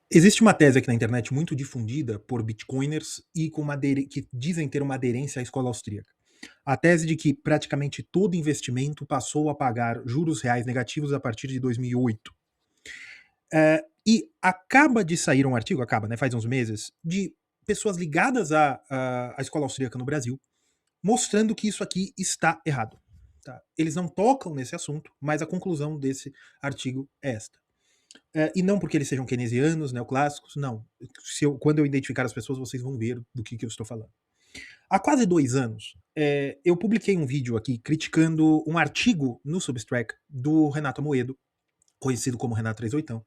Existe uma tese aqui na internet muito difundida por bitcoiners e que dizem ter uma aderência à escola austríaca. A tese de que praticamente todo investimento passou a pagar juros reais negativos a partir de 2008. E acaba de sair um artigo, acaba, né, faz uns meses, de pessoas ligadas à escola austríaca no Brasil, mostrando que isso aqui está errado. Tá? Eles não tocam nesse assunto, mas a conclusão desse artigo é esta. E não porque eles sejam keynesianos, neoclássicos, não. Quando eu identificar as pessoas, vocês vão ver do que eu estou falando. Há quase 2 anos, eu publiquei um vídeo aqui criticando um artigo no Substack do Renato Amoedo, conhecido como Renato 38,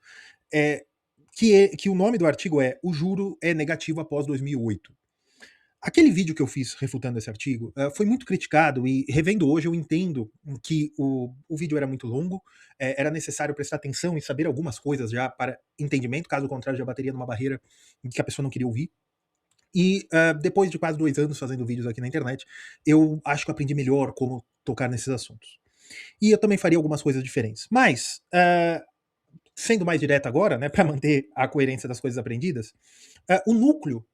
que o nome do artigo é O Juro é Negativo Após 2008. Aquele vídeo que eu fiz refutando esse artigo foi muito criticado e, revendo hoje, eu entendo que o vídeo era muito longo, era necessário prestar atenção e saber algumas coisas já para entendimento, caso contrário já bateria numa barreira que a pessoa não queria ouvir. E depois de quase 2 anos fazendo vídeos aqui na internet, eu acho que eu aprendi melhor como tocar nesses assuntos. E eu também faria algumas coisas diferentes. Mas, sendo mais direto agora, né, para manter a coerência das coisas aprendidas, o núcleo,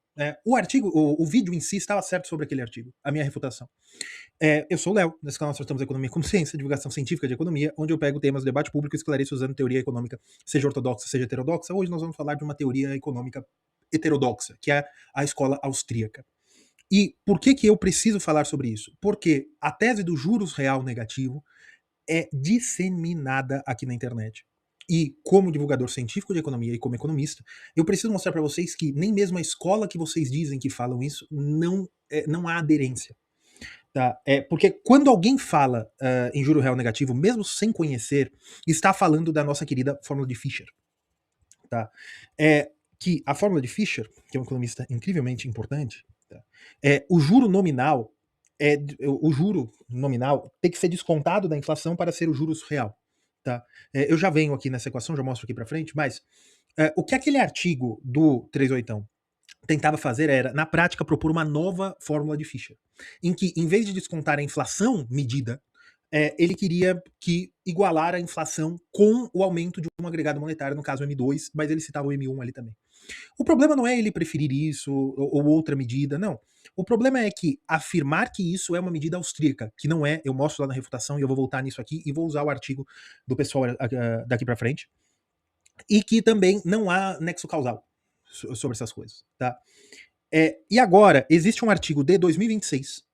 o artigo, o vídeo em si estava certo sobre aquele artigo, a minha refutação. Eu sou o Léo, nesse canal nós tratamos economia como ciência, divulgação científica de economia, onde eu pego temas do debate público e esclareço usando teoria econômica, seja ortodoxa, seja heterodoxa. Hoje nós vamos falar de uma teoria econômica heterodoxa, que é a escola austríaca. E por que eu preciso falar sobre isso? Porque a tese do juros real negativo é disseminada aqui na internet. E como divulgador científico de economia e como economista, eu preciso mostrar para vocês que nem mesmo a escola que vocês dizem que falam isso não há aderência. Tá? Porque quando alguém fala em juro real negativo, mesmo sem conhecer, está falando da nossa querida fórmula de Fischer. Tá? Que a fórmula de Fischer, que é um economista incrivelmente importante, tá? O juro nominal o juro nominal tem que ser descontado da inflação para ser o juros real. Tá? Eu já venho aqui nessa equação, já mostro aqui para frente, mas o que aquele artigo do 38 tentava fazer era, na prática, propor uma nova fórmula de Fischer, em que, em vez de descontar a inflação medida, ele queria que igualar a inflação com o aumento de um agregado monetário, no caso o M2, mas ele citava o M1 ali também. O problema não é ele preferir isso ou outra medida, não. O problema é que afirmar que isso é uma medida austríaca, que não é, eu mostro lá na refutação e eu vou voltar nisso aqui e vou usar o artigo do pessoal daqui para frente, e que também não há nexo causal sobre essas coisas, tá? E agora, existe um artigo de 2026,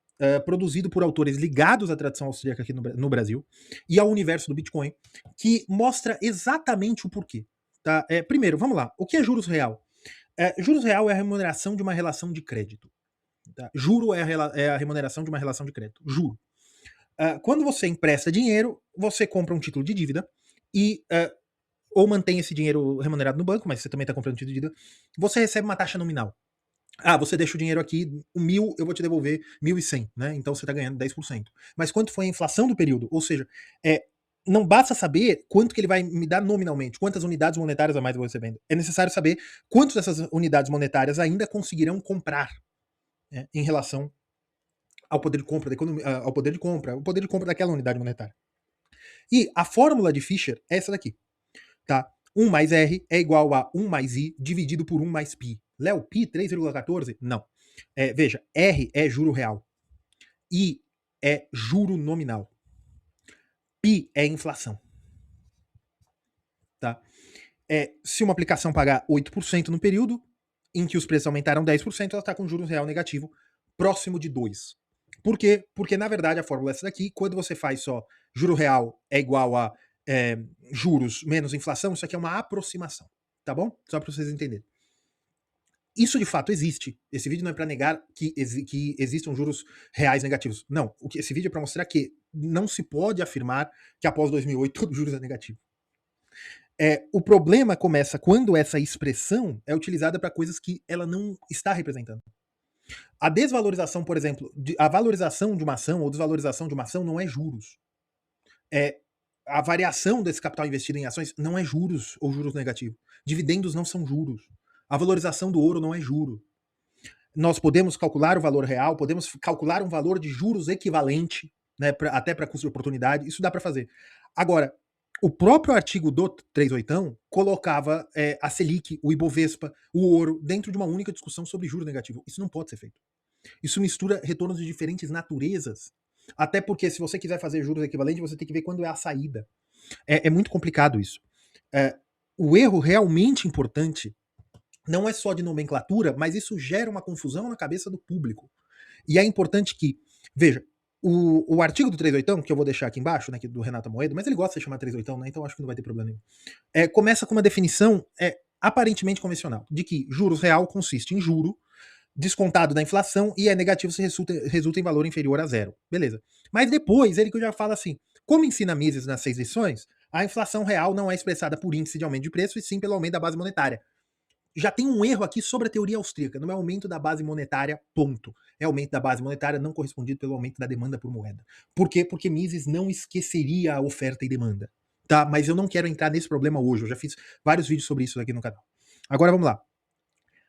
produzido por autores ligados à tradição austríaca aqui no Brasil e ao universo do Bitcoin, que mostra exatamente o porquê. Tá? Primeiro, vamos lá. O que é juros real? Juros real é a remuneração de uma relação de crédito. Tá? Juro é a remuneração de uma relação de crédito. Juro. Quando você empresta dinheiro, você compra um título de dívida e ou mantém esse dinheiro remunerado no banco, mas você também está comprando um título de dívida, você recebe uma taxa nominal. Você deixa o dinheiro aqui, 1.000, eu vou te devolver 1.100, né? Então você está ganhando 10%. Mas quanto foi a inflação do período? Ou seja, não basta saber quanto que ele vai me dar nominalmente, quantas unidades monetárias a mais eu vou recebendo. É necessário saber quantas dessas unidades monetárias ainda conseguirão comprar, né, em relação ao poder de compra da economia, o poder de compra daquela unidade monetária. E a fórmula de Fischer é essa daqui, tá? 1 mais R é igual a 1 mais I dividido por 1 mais π. Léo, π 3,14? Não. Veja, R é juro real. I é juro nominal. π é inflação. Tá? Se uma aplicação pagar 8% no período em que os preços aumentaram 10%, ela está com juros real negativo próximo de 2. Por quê? Porque, na verdade, a fórmula é essa daqui. Quando você faz só juro real é igual a juros menos inflação, isso aqui é uma aproximação. Tá bom? Só para vocês entenderem. Isso de fato existe. Esse vídeo não é para negar que existam juros reais negativos. Não. Esse vídeo é para mostrar que não se pode afirmar que após 2008 todo juros é negativo. O problema começa quando essa expressão é utilizada para coisas que ela não está representando. A desvalorização, por exemplo, a valorização de uma ação ou desvalorização de uma ação não é juros. A variação desse capital investido em ações não é juros ou juros negativos. Dividendos não são juros. A valorização do ouro não é juro. Nós podemos calcular o valor real, podemos calcular um valor de juros equivalente, né, até para custo de oportunidade, isso dá para fazer. Agora, O próprio artigo do 38 colocava a Selic, o Ibovespa, o ouro dentro de uma única discussão sobre juros negativos. Isso não pode ser feito. Isso mistura retornos de diferentes naturezas. Até porque, se você quiser fazer juros equivalentes, você tem que ver quando é a saída. É muito complicado isso. O erro realmente importante não é só de nomenclatura, mas isso gera uma confusão na cabeça do público. E é importante que, veja, o artigo do 38, que eu vou deixar aqui embaixo, né, do Renato Moedo, mas ele gosta de chamar 38, né, então acho que não vai ter problema nenhum. Começa com uma definição aparentemente convencional, de que juros real consiste em juro descontado da inflação e é negativo se resulta em valor inferior a zero. Beleza. Mas depois ele já fala assim, como ensina Mises nas 6 lições, a inflação real não é expressada por índice de aumento de preço, e sim pelo aumento da base monetária. Já tem um erro aqui sobre a teoria austríaca, não é aumento da base monetária, ponto. É aumento da base monetária não correspondido pelo aumento da demanda por moeda. Por quê? Porque Mises não esqueceria a oferta e demanda. Tá? Mas eu não quero entrar nesse problema hoje, eu já fiz vários vídeos sobre isso aqui no canal. Agora vamos lá.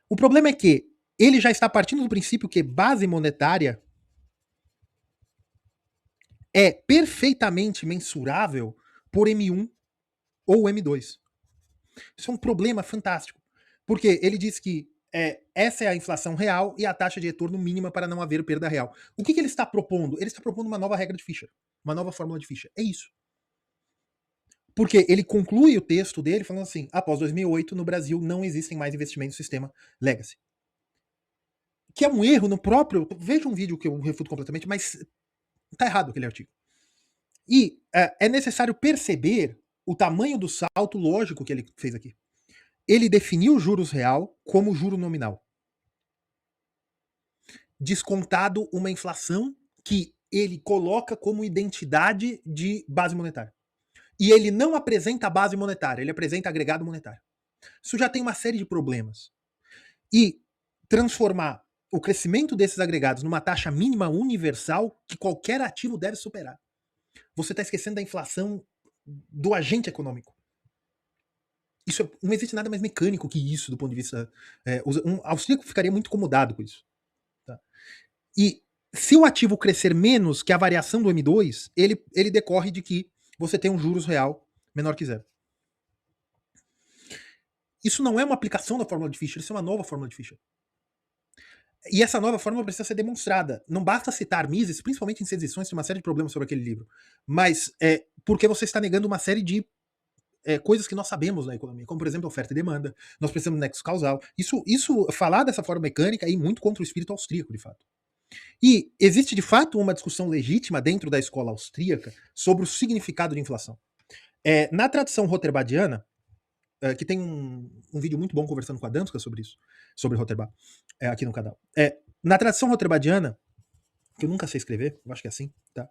O problema é que ele já está partindo do princípio que base monetária é perfeitamente mensurável por M1 ou M2. Isso é um problema fantástico. Porque ele diz que essa é a inflação real e a taxa de retorno mínima para não haver perda real. O que ele está propondo? Ele está propondo uma nova regra de Fischer. Uma nova fórmula de Fischer. É isso. Porque ele conclui o texto dele falando assim, após 2008, no Brasil não existem mais investimentos no sistema legacy. Que é um erro no próprio... Veja um vídeo que eu refuto completamente, mas tá errado aquele artigo. E é necessário perceber o tamanho do salto lógico que ele fez aqui. Ele definiu o juros real como juro nominal. Descontado uma inflação que ele coloca como identidade de base monetária. E ele não apresenta a base monetária, ele apresenta agregado monetário. Isso já tem uma série de problemas. E transformar o crescimento desses agregados numa taxa mínima universal que qualquer ativo deve superar. Você está esquecendo da inflação do agente econômico. Isso não existe nada mais mecânico que isso do ponto de vista... um austríaco ficaria muito incomodado com isso. Tá? E se o ativo crescer menos que a variação do M2, ele decorre de que você tem um juros real menor que zero. Isso não é uma aplicação da fórmula de Fischer, isso é uma nova fórmula de Fischer. E essa nova fórmula precisa ser demonstrada. Não basta citar Mises, principalmente em edições, tem uma série de problemas sobre aquele livro. Mas porque você está negando uma série de coisas que nós sabemos na economia, como por exemplo oferta e demanda, nós precisamos do nexo causal. Isso falar dessa forma mecânica é ir muito contra o espírito austríaco, de fato. E existe de fato uma discussão legítima dentro da escola austríaca sobre o significado de inflação. Na tradição roterbadiana, que tem um vídeo muito bom conversando com a Danska sobre isso, sobre Roterbad, aqui no canal. Na tradição roterbadiana, que eu nunca sei escrever, eu acho que é assim, tá?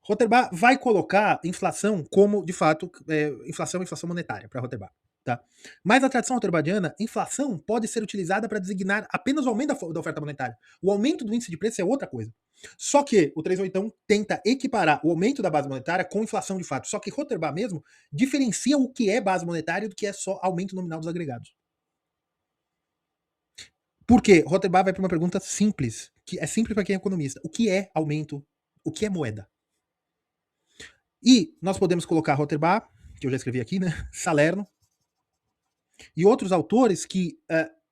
Roterbad vai colocar inflação como, de fato, inflação monetária para Roterbad. Tá? Mas na tradição roterbadiana, inflação pode ser utilizada para designar apenas o aumento da oferta monetária. O aumento do índice de preço é outra coisa. Só que o 38 tenta equiparar o aumento da base monetária com inflação de fato. Só que Roterbad mesmo diferencia o que é base monetária do que é só aumento nominal dos agregados. Por quê? Roterbad vai para uma pergunta simples, que é simples para quem é economista. O que é aumento? O que é moeda? E nós podemos colocar Roterbad, que eu já escrevi aqui, né? Salerno, e outros autores que,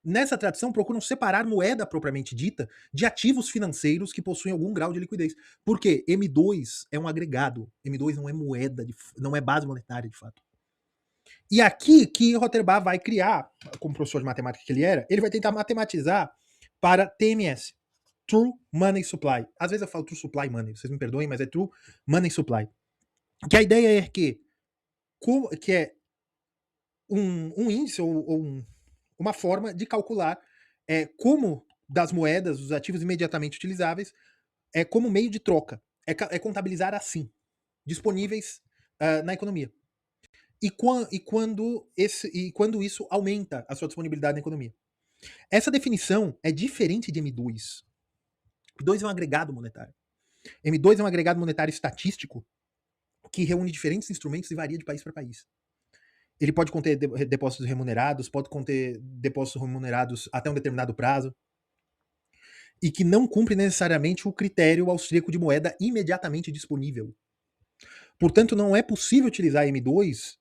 nessa tradição, procuram separar moeda propriamente dita de ativos financeiros que possuem algum grau de liquidez. Porque M2 é um agregado, M2 não é moeda, não é base monetária de fato. E aqui que Roterbad vai criar, como professor de matemática que ele era, ele vai tentar matematizar para TMS, True Money Supply. Às vezes eu falo True Supply Money, vocês me perdoem, mas é True Money Supply. Que a ideia é que é um índice ou uma forma de calcular como das moedas, os ativos imediatamente utilizáveis, como meio de troca. Contabilizar assim, disponíveis na economia. E quando isso aumenta a sua disponibilidade na economia. Essa definição é diferente de M2. M2 é um agregado monetário. M2 é um agregado monetário estatístico que reúne diferentes instrumentos e varia de país para país. Ele pode conter depósitos remunerados, pode conter depósitos remunerados até um determinado prazo, e que não cumpre necessariamente o critério austríaco de moeda imediatamente disponível. Portanto, não é possível utilizar M2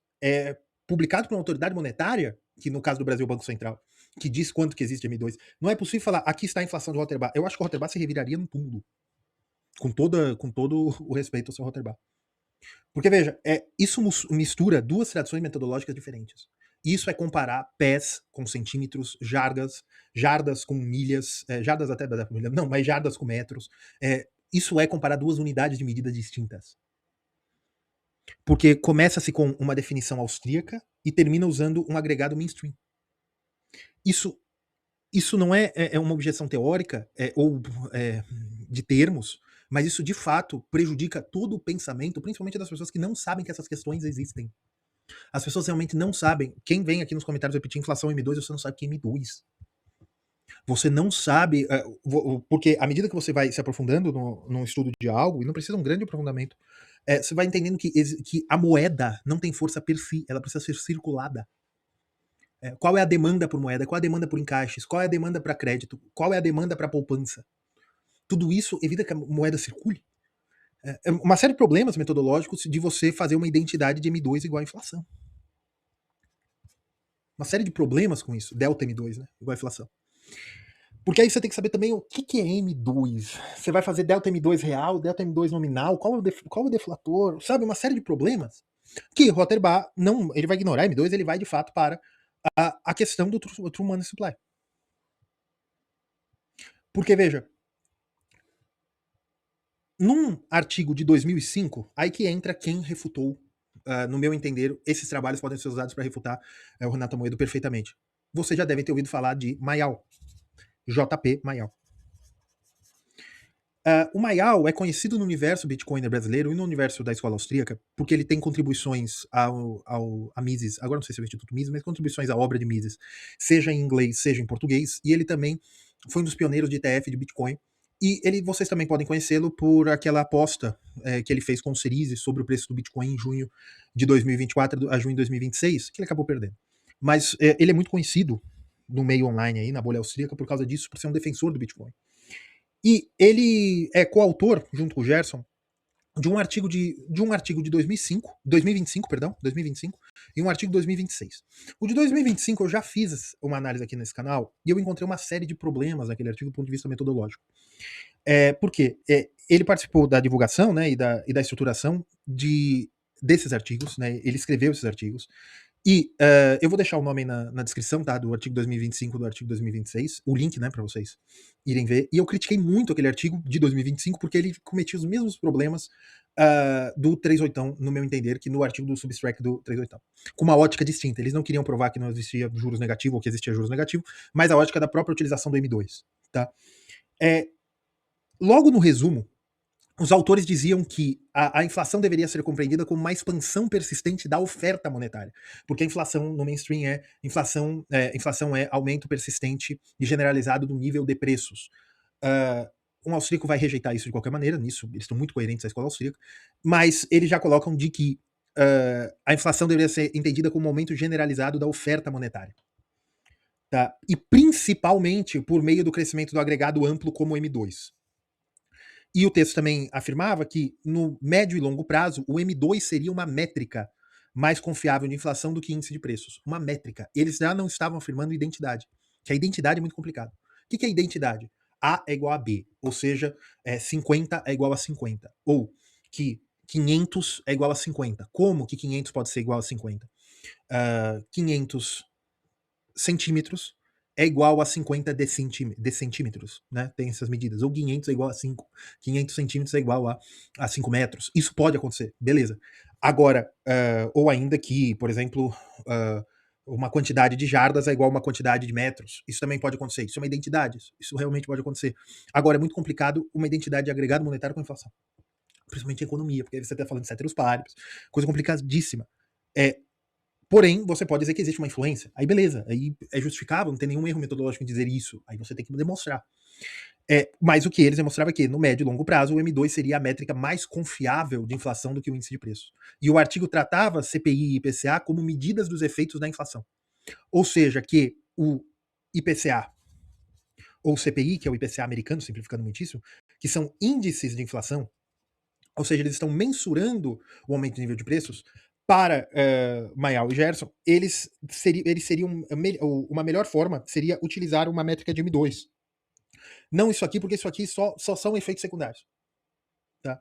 publicado por uma autoridade monetária, que no caso do Brasil, o Banco Central, que diz quanto que existe M2. Não é possível falar, aqui está a inflação de Rotterdam. Eu acho que o Rotterdam se reviraria no túmulo. Com todo o respeito ao seu Rotterdam. Porque, veja, isso mistura duas tradições metodológicas diferentes. Isso é comparar pés com centímetros, jardas com milhas, jardas até dá pra milha, não, mas jardas com metros. Isso é comparar duas unidades de medida distintas. Porque começa-se com uma definição austríaca e termina usando um agregado mainstream. Isso não é uma objeção teórica ou de termos, mas isso de fato prejudica todo o pensamento, principalmente das pessoas que não sabem que essas questões existem. As pessoas realmente não sabem. Quem vem aqui nos comentários repetir inflação M2, você não sabe que é M2. Você não sabe, porque à medida que você vai se aprofundando no estudo de algo, e não precisa um grande aprofundamento, você vai entendendo que a moeda não tem força per si, ela precisa ser circulada. Qual é a demanda por moeda? Qual é a demanda por encaixes? Qual é a demanda para crédito? Qual é a demanda para poupança? Tudo isso evita que a moeda circule. Uma série de problemas metodológicos de você fazer uma identidade de M2 igual à inflação. Uma série de problemas com isso, delta M2, né? Igual à inflação. Porque aí você tem que saber também o que é M2. Você vai fazer delta M2 real, delta M2 nominal, qual é o deflator, sabe? Uma série de problemas que Rotterdam não, ele vai ignorar M2, ele vai de fato para a questão do True Money Supply. Porque, veja, num artigo de 2005, aí que entra quem refutou, no meu entender, esses trabalhos podem ser usados para refutar o Renato Amoedo perfeitamente. Você já deve ter ouvido falar de Mayal, JP Mayal. O Mayal é conhecido no universo bitcoiner brasileiro e no universo da escola austríaca porque ele tem contribuições a Mises, agora não sei se é o Instituto Mises, mas contribuições à obra de Mises, seja em inglês, seja em português, e ele também foi um dos pioneiros de ETF de Bitcoin. E vocês também podem conhecê-lo por aquela aposta que ele fez com o Cerise sobre o preço do Bitcoin em junho de 2024 a junho de 2026, que ele acabou perdendo. Mas ele é muito conhecido no meio online aí, na bolha austríaca, por causa disso, por ser um defensor do Bitcoin. E ele é coautor, junto com o Gerson, de um artigo de 2025, e um artigo de 2026. O de 2025 eu já fiz uma análise aqui nesse canal e eu encontrei uma série de problemas naquele artigo do ponto de vista metodológico. Por quê? Ele participou da divulgação, né, e da estruturação desses artigos, né, ele escreveu esses artigos, e eu vou deixar o nome na descrição, tá? Do artigo 2025 do artigo 2026, o link, né, para vocês irem ver. E eu critiquei muito aquele artigo de 2025 porque ele cometia os mesmos problemas do 38, no meu entender, que no artigo do Substract do 38, com uma ótica distinta. Eles não queriam provar que não existia juros negativo ou que existia juros negativo, mas a ótica da própria utilização do M2, tá? Logo no resumo, os autores diziam que a inflação deveria ser compreendida como uma expansão persistente da oferta monetária, porque a inflação no mainstream inflação é aumento persistente e generalizado do nível de preços. Um austríaco vai rejeitar isso de qualquer maneira, nisso eles estão muito coerentes à escola austríaca, mas eles já colocam de que a inflação deveria ser entendida como um aumento generalizado da oferta monetária. Tá? E principalmente por meio do crescimento do agregado amplo como M2. E o texto também afirmava que, no médio e longo prazo, o M2 seria uma métrica mais confiável de inflação do que índice de preços. Uma métrica. Eles já não estavam afirmando identidade, que a identidade é muito complicado. O que é identidade? A é igual a B, ou seja, 50 é igual a 50. Ou que 500 é igual a 50. Como que 500 pode ser igual a 50? 500 centímetros é igual a 50 decentímetros, né? Tem essas medidas. Ou 500 é igual a 5. 500 centímetros é igual a 5 metros. Isso pode acontecer, beleza. Agora, ou ainda que, por exemplo, uma quantidade de jardas é igual a uma quantidade de metros. Isso também pode acontecer. Isso é uma identidade. Isso realmente pode acontecer. Agora, é muito complicado uma identidade de agregado monetário com inflação. Principalmente em economia, porque você está falando de ceteris paribus. Coisa complicadíssima. Porém, você pode dizer que existe uma influência. Aí beleza, aí é justificável, não tem nenhum erro metodológico em dizer isso. Aí você tem que demonstrar. Mas o que eles demonstravam é que, no médio e longo prazo, o M2 seria a métrica mais confiável de inflação do que o índice de preços. E o artigo tratava CPI e IPCA como medidas dos efeitos da inflação. Ou seja, que o IPCA, ou CPI, que é o IPCA americano, simplificando muitíssimo, que são índices de inflação, ou seja, eles estão mensurando o aumento do nível de preços para Mayal e Gerson, eles seriam uma melhor forma seria utilizar uma métrica de M2. Não isso aqui, porque isso aqui só são efeitos secundários. Tá?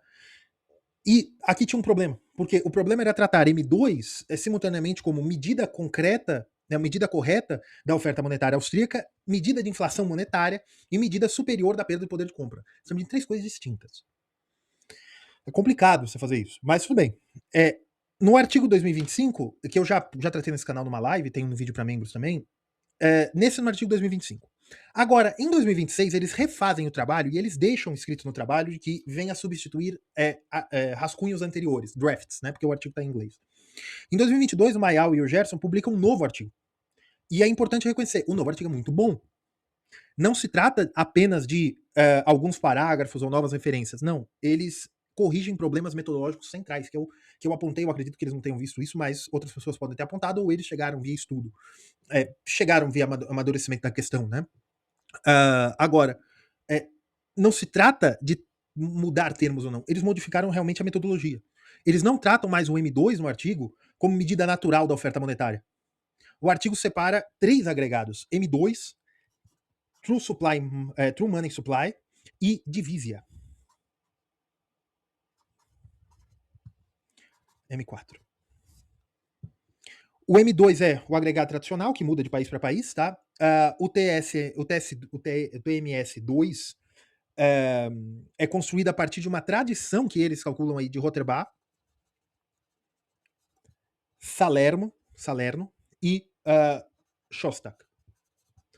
E aqui tinha um problema, porque o problema era tratar M2 simultaneamente como medida concreta, né, medida correta da oferta monetária austríaca, medida de inflação monetária e medida superior da perda de poder de compra. São de três coisas distintas. É complicado você fazer isso, mas tudo bem. No artigo 2025, que eu já tratei nesse canal numa live, tem um vídeo para membros também, no artigo 2025. Agora, em 2026, eles refazem o trabalho e eles deixam escrito no trabalho de que venha substituir rascunhos anteriores, drafts, né? Porque o artigo está em inglês. Em 2022, o Mayal e o Gerson publicam um novo artigo. E é importante reconhecer, o novo artigo é muito bom. Não se trata apenas de alguns parágrafos ou novas referências. Não. Eles corrigem problemas metodológicos centrais, que eu apontei, eu acredito que eles não tenham visto isso, mas outras pessoas podem ter apontado, ou eles chegaram via estudo. Chegaram via amadurecimento da questão, né? Agora, não se trata de mudar termos ou não. Eles modificaram realmente a metodologia. Eles não tratam mais o M2 no artigo como medida natural da oferta monetária. O artigo separa três agregados: M2, True Money Supply e Divisia. M4. O M2 é o agregado tradicional, que muda de país para país, tá? O TMS2 é construído a partir de uma tradição que eles calculam aí de Rotterbach, Salerno e Shostak.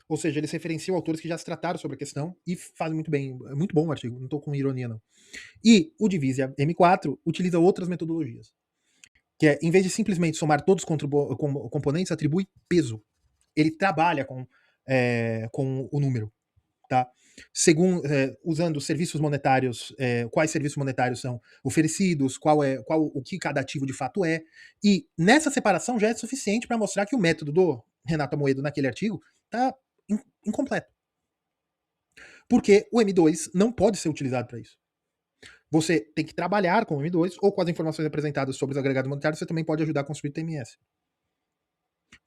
Ou seja, eles referenciam autores que já se trataram sobre a questão e fazem muito bem. É muito bom o artigo, não estou com ironia, não. E o Divisia M4 utiliza outras metodologias. Que é, em vez de simplesmente somar todos os componentes, atribui peso. Ele trabalha com o número. Tá? Usando serviços monetários, quais serviços monetários são oferecidos, o que cada ativo de fato é. E nessa separação já é suficiente para mostrar que o método do Renato Amoedo naquele artigo está incompleto. Porque o M2 não pode ser utilizado para isso. Você tem que trabalhar com o M2 ou com as informações apresentadas sobre os agregados monetários, você também pode ajudar a construir o TMS.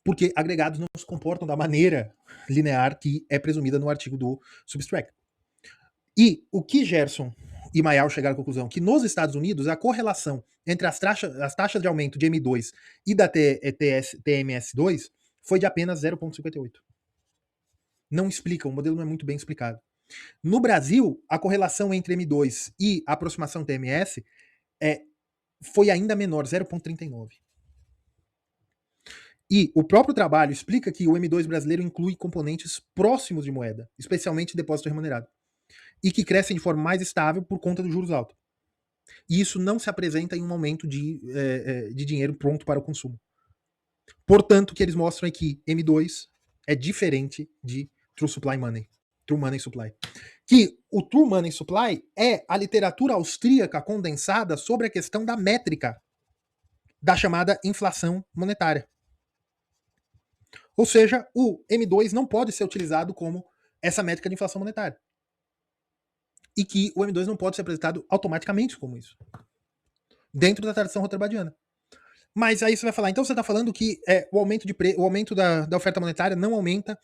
Porque agregados não se comportam da maneira linear que é presumida no artigo do Substract. E o que Gerson e Mayal chegaram à conclusão? Que nos Estados Unidos a correlação entre as taxas de aumento de M2 e da TMS2 foi de apenas 0,58. Não explica, o modelo não é muito bem explicado. No Brasil, a correlação entre M2 e a aproximação TMS foi ainda menor, 0,39. E o próprio trabalho explica que o M2 brasileiro inclui componentes próximos de moeda, especialmente depósito remunerado, e que crescem de forma mais estável por conta dos juros altos. E isso não se apresenta em um aumento de dinheiro pronto para o consumo. Portanto, o que eles mostram é que M2 é diferente de True Supply Money. True Money Supply. Que o True Money Supply é a literatura austríaca condensada sobre a questão da métrica da chamada inflação monetária. Ou seja, o M2 não pode ser utilizado como essa métrica de inflação monetária. E que o M2 não pode ser apresentado automaticamente como isso. Dentro da tradição roterbadiana. Mas aí você vai falar, então você está falando que o aumento da oferta monetária não aumenta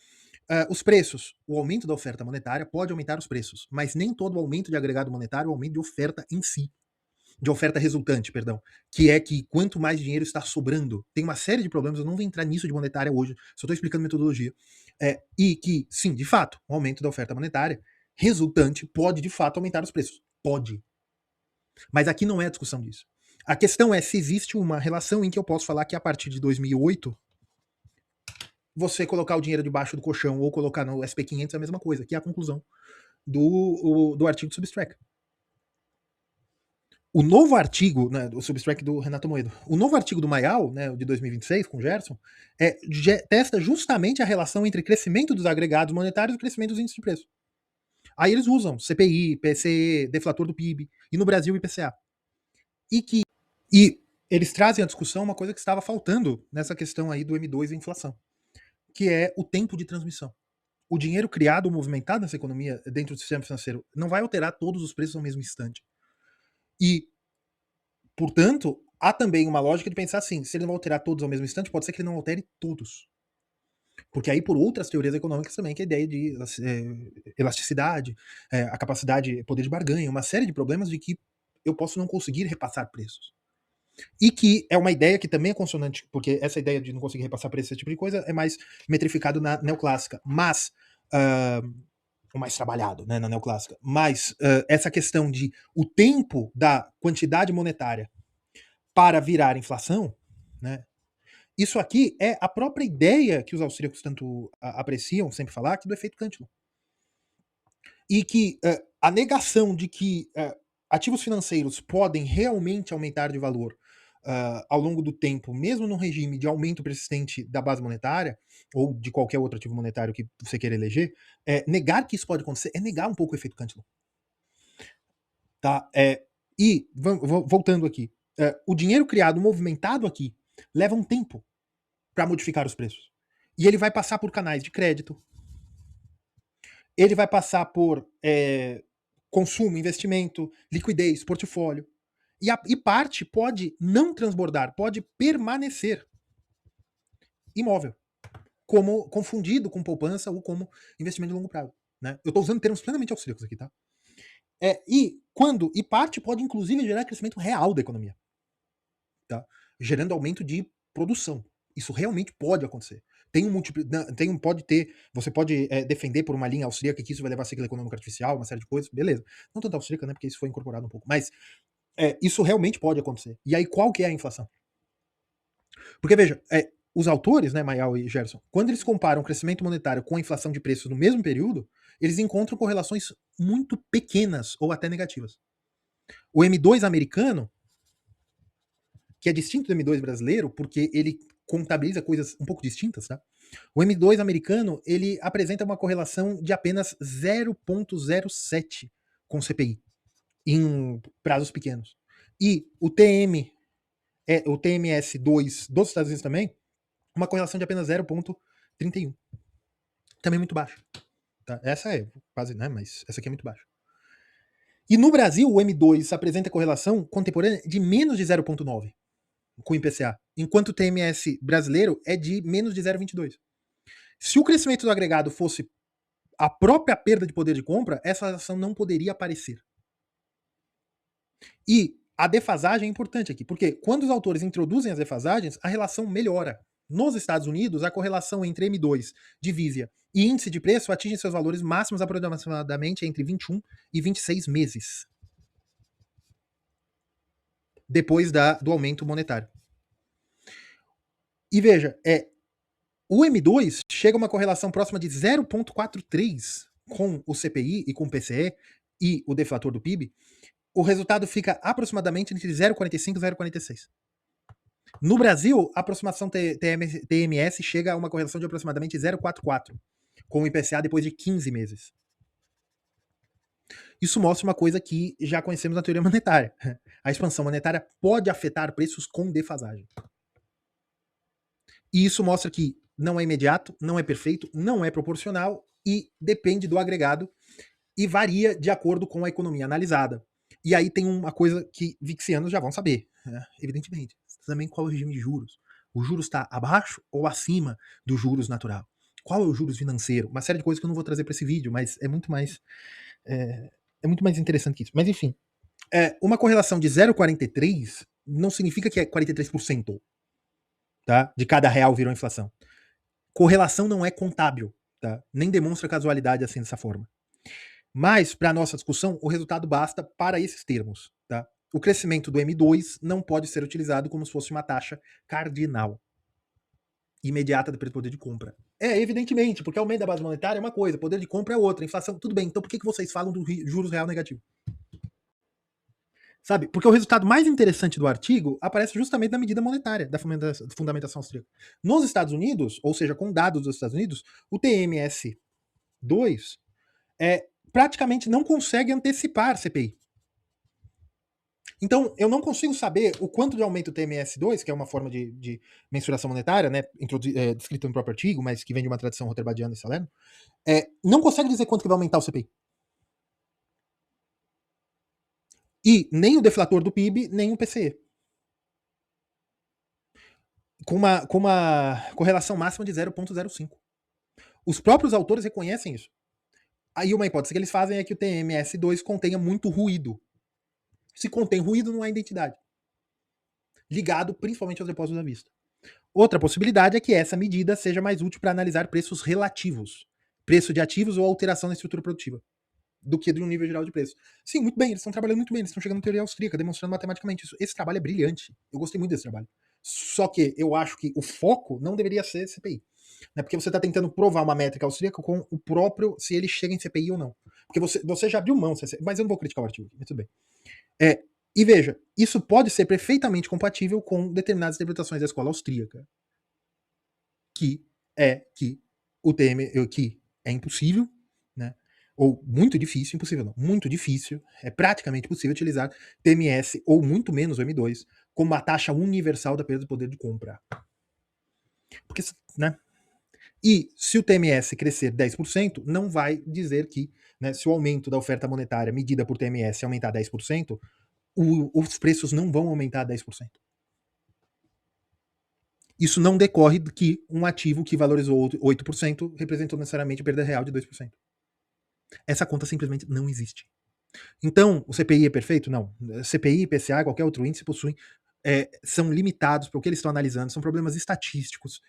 os preços. O aumento da oferta monetária pode aumentar os preços, mas nem todo aumento de agregado monetário é o aumento de oferta em si. De oferta resultante, perdão. Que é que quanto mais dinheiro está sobrando, tem uma série de problemas, eu não vou entrar nisso de monetária hoje, só estou explicando metodologia. E que, sim, de fato, o aumento da oferta monetária resultante pode, de fato, aumentar os preços. Pode. Mas aqui não é a discussão disso. A questão é se existe uma relação em que eu posso falar que a partir de 2008 você colocar o dinheiro debaixo do colchão ou colocar no SP500 é a mesma coisa, que é a conclusão do artigo do Substract. O novo artigo, né, do Substract do Renato Moedo, o novo artigo do Mayal, né, de 2026, com o Gerson, testa justamente a relação entre crescimento dos agregados monetários e crescimento dos índices de preço. Aí eles usam CPI, PCE, deflator do PIB, e no Brasil IPCA. E eles trazem à discussão uma coisa que estava faltando nessa questão aí do M2 e inflação, que é o tempo de transmissão. O dinheiro criado ou movimentado nessa economia dentro do sistema financeiro não vai alterar todos os preços ao mesmo instante. E Portanto, há também uma lógica de pensar assim, se ele não alterar todos ao mesmo instante, pode ser que ele não altere todos. Porque aí, por outras teorias econômicas também, que é a ideia de elasticidade, a capacidade, poder de barganha, uma série de problemas de que eu posso não conseguir repassar preços. E que é uma ideia que também é consonante, porque essa ideia de não conseguir repassar preços, esse tipo de coisa, é mais metrificado na neoclássica. Mas, o mais trabalhado, né, na neoclássica. Mas essa questão de o tempo da quantidade monetária para virar inflação, né, isso aqui é a própria ideia que os austríacos tanto apreciam, sempre falar, que do efeito Cantillon. E que a negação de que ativos financeiros podem realmente aumentar de valor ao longo do tempo, mesmo num regime de aumento persistente da base monetária, ou de qualquer outro ativo monetário que você queira eleger, negar que isso pode acontecer é negar um pouco o efeito Cantillon. Tá? E, voltando aqui, o dinheiro criado, movimentado aqui, leva um tempo para modificar os preços. E ele vai passar por canais de crédito, ele vai passar por consumo, investimento, liquidez, portfólio. E parte pode não transbordar, pode permanecer imóvel, como confundido com poupança ou como investimento de longo prazo. Né? Eu estou usando termos plenamente austríacos aqui, tá? E parte pode inclusive gerar crescimento real da economia, tá? Gerando aumento de produção. Isso realmente pode acontecer. Você pode defender por uma linha austríaca que isso vai levar a ciclo econômico artificial, uma série de coisas, beleza. Não tanto austríaca, né, porque isso foi incorporado um pouco, mas isso realmente pode acontecer. E aí qual que é a inflação? Porque veja, os autores, né, Mayal e Gerson, quando eles comparam o crescimento monetário com a inflação de preços no mesmo período, eles encontram correlações muito pequenas ou até negativas. O M2 americano, que é distinto do M2 brasileiro, porque ele contabiliza coisas um pouco distintas, tá? O M2 americano, ele apresenta uma correlação de apenas 0,07 com o CPI, em prazos pequenos. E o TMS2 dos Estados Unidos também, uma correlação de apenas 0,31. Também muito baixo. Tá? Essa é quase, né? Mas essa aqui é muito baixa. E no Brasil, o M2 apresenta correlação contemporânea de menos de 0,9 com o IPCA, enquanto o TMS brasileiro é de menos de 0,22. Se o crescimento do agregado fosse a própria perda de poder de compra, essa relação não poderia aparecer. E a defasagem é importante aqui, porque quando os autores introduzem as defasagens, a relação melhora. Nos Estados Unidos, a correlação entre M2, divisa e índice de preço atinge seus valores máximos aproximadamente entre 21 e 26 meses. Depois do aumento monetário. E veja, o M2 chega a uma correlação próxima de 0,43 com o CPI e com o PCE e o deflator do PIB. O resultado fica aproximadamente entre 0,45 e 0,46. No Brasil, a aproximação TMS chega a uma correlação de aproximadamente 0,44 com o IPCA depois de 15 meses. Isso mostra uma coisa que já conhecemos na teoria monetária. A expansão monetária pode afetar preços com defasagem. E isso mostra que não é imediato, não é perfeito, não é proporcional e depende do agregado e varia de acordo com a economia analisada. E aí tem uma coisa que vixianos já vão saber, né? Evidentemente. Também qual é o regime de juros. O juros está abaixo ou acima do juros natural? Qual é o juros financeiro? Uma série de coisas que eu não vou trazer para esse vídeo, mas é muito mais interessante que isso. Mas enfim, uma correlação de 0,43 não significa que é 43%, tá? De cada real virou inflação. Correlação não é contábil, tá? Nem demonstra casualidade assim dessa forma. Mas, para a nossa discussão, o resultado basta para esses termos. Tá? O crescimento do M2 não pode ser utilizado como se fosse uma taxa cardinal imediata do poder de compra. Evidentemente, porque aumento da base monetária é uma coisa, poder de compra é outra, inflação, tudo bem. Então por que vocês falam do juros real negativo? Sabe? Porque o resultado mais interessante do artigo aparece justamente na medida monetária da fundamentação austríaca. Nos Estados Unidos, ou seja, com dados dos Estados Unidos, o TMS2 praticamente não consegue antecipar CPI. Então, eu não consigo saber o quanto de aumento o TMS2, que é uma forma de mensuração monetária, né, descrita no próprio artigo, mas que vem de uma tradição roterbadiana e Salerno, não consegue dizer quanto que vai aumentar o CPI. E nem o deflator do PIB, nem o PCE. com uma correlação máxima de 0,05. Os próprios autores reconhecem isso. Aí uma hipótese que eles fazem é que o TMS2 contenha muito ruído. Se contém ruído, não há identidade. Ligado principalmente aos depósitos à vista. Outra possibilidade é que essa medida seja mais útil para analisar preços relativos, preço de ativos ou alteração na estrutura produtiva, do que de um nível geral de preço. Sim, muito bem, eles estão trabalhando muito bem, eles estão chegando na teoria austríaca, demonstrando matematicamente isso. Esse trabalho é brilhante. Eu gostei muito desse trabalho. Só que eu acho que o foco não deveria ser CPI. Né? Porque você está tentando provar uma métrica austríaca com o próprio, se ele chega em CPI ou não. Porque você já abriu mão, mas eu não vou criticar o artigo, mas tudo bem. E veja, isso pode ser perfeitamente compatível com determinadas interpretações da escola austríaca, que que é impossível, né? Ou muito difícil, impossível não, muito difícil, é praticamente impossível utilizar TMS ou muito menos o M2 como uma taxa universal da perda do poder de compra. Porque, né? E se o TMS crescer 10%, não vai dizer que, né, se o aumento da oferta monetária medida por TMS aumentar 10%, os preços não vão aumentar 10%. Isso não decorre de que um ativo que valorizou 8% representou necessariamente perda real de 2%. Essa conta simplesmente não existe. Então, o CPI é perfeito? Não. CPI, IPCA, qualquer outro índice possuem, são limitados para o que eles estão analisando, são problemas estatísticos.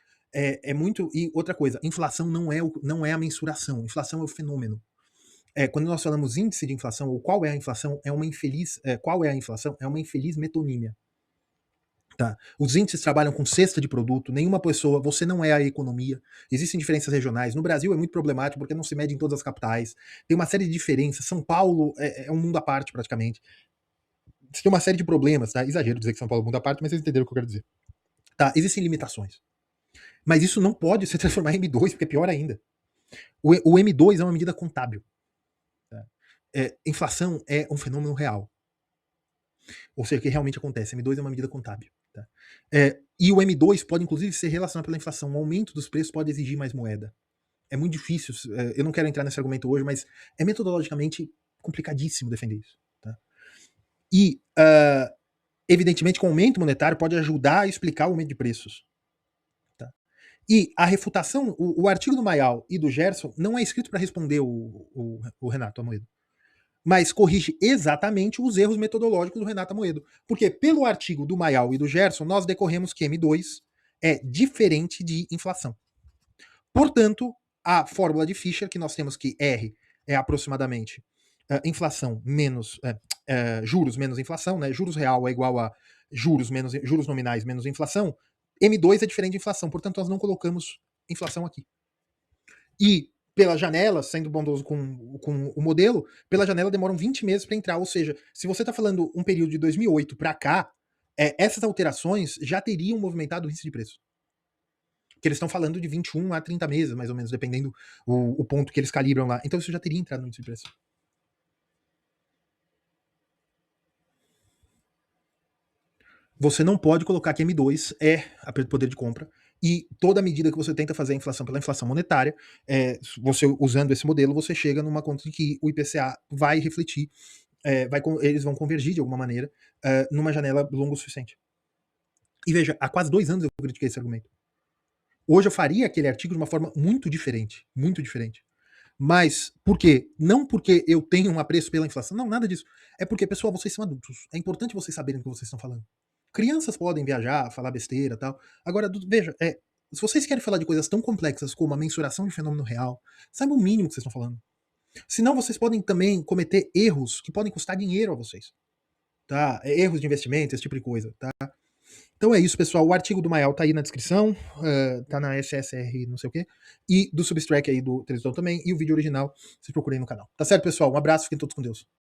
Muito. E outra coisa, inflação não é a mensuração, inflação é o fenômeno. Quando nós falamos índice de inflação, ou qual é a inflação, qual é a inflação? É uma infeliz metonímia. Tá. Os índices trabalham com cesta de produto, nenhuma pessoa, você não é a economia. Existem diferenças regionais. No Brasil é muito problemático porque não se mede em todas as capitais. Tem uma série de diferenças. São Paulo é um mundo à parte, praticamente. Você tem uma série de problemas, tá? Exagero dizer que São Paulo é um mundo à parte, mas vocês entenderam o que eu quero dizer. Tá, existem limitações. Mas isso não pode se transformar em M2, porque é pior ainda. O M2 é uma medida contábil. Tá? Inflação é um fenômeno real. Ou seja, o que realmente acontece. M2 é uma medida contábil. Tá? E o M2 pode, inclusive, ser relacionado pela inflação. O aumento dos preços pode exigir mais moeda. É muito difícil. Eu não quero entrar nesse argumento hoje, mas é metodologicamente complicadíssimo defender isso. Tá? E, evidentemente, com o aumento monetário pode ajudar a explicar o aumento de preços. Tá? E a refutação, o artigo do Mayal e do Gerson não é escrito para responder o Renato Amoedo, mas corrige exatamente os erros metodológicos do Renato Amoedo. Porque pelo artigo do Mayal e do Gerson, nós decorremos que M2 é diferente de inflação. Portanto, a fórmula de Fischer, que nós temos que R é aproximadamente inflação menos juros menos inflação, né? Juros real é igual a juros nominais menos inflação. M2 é diferente de inflação, portanto, nós não colocamos inflação aqui. E pela janela, sendo bondoso com o modelo, pela janela demoram 20 meses para entrar. Ou seja, se você está falando um período de 2008 para cá, essas alterações já teriam movimentado o índice de preço. Que eles estão falando de 21 a 30 meses, mais ou menos, dependendo o ponto que eles calibram lá. Então isso já teria entrado no índice de preço. Você não pode colocar que M2 é a perda de poder de compra, e toda medida que você tenta fazer a inflação pela inflação monetária, você usando esse modelo, você chega numa conta de que o IPCA vai refletir, eles vão convergir de alguma maneira numa janela longa o suficiente. E veja, há quase 2 anos eu critiquei esse argumento. Hoje eu faria aquele artigo de uma forma muito diferente, muito diferente. Mas por quê? Não porque eu tenho um apreço pela inflação, não, nada disso. É porque, pessoal, vocês são adultos. É importante vocês saberem o que vocês estão falando. Crianças podem viajar, falar besteira e tal. Agora, veja, se vocês querem falar de coisas tão complexas como a mensuração de fenômeno real, saibam o mínimo que vocês estão falando. Senão vocês podem também cometer erros que podem custar dinheiro a vocês. Tá? Erros de investimento, esse tipo de coisa. Tá? Então é isso, pessoal. O artigo do Mayal tá aí na descrição, tá na SSR não sei o quê, e do Substrack aí do Televisão também, e o vídeo original, vocês procurem no canal. Tá certo, pessoal? Um abraço, fiquem todos com Deus.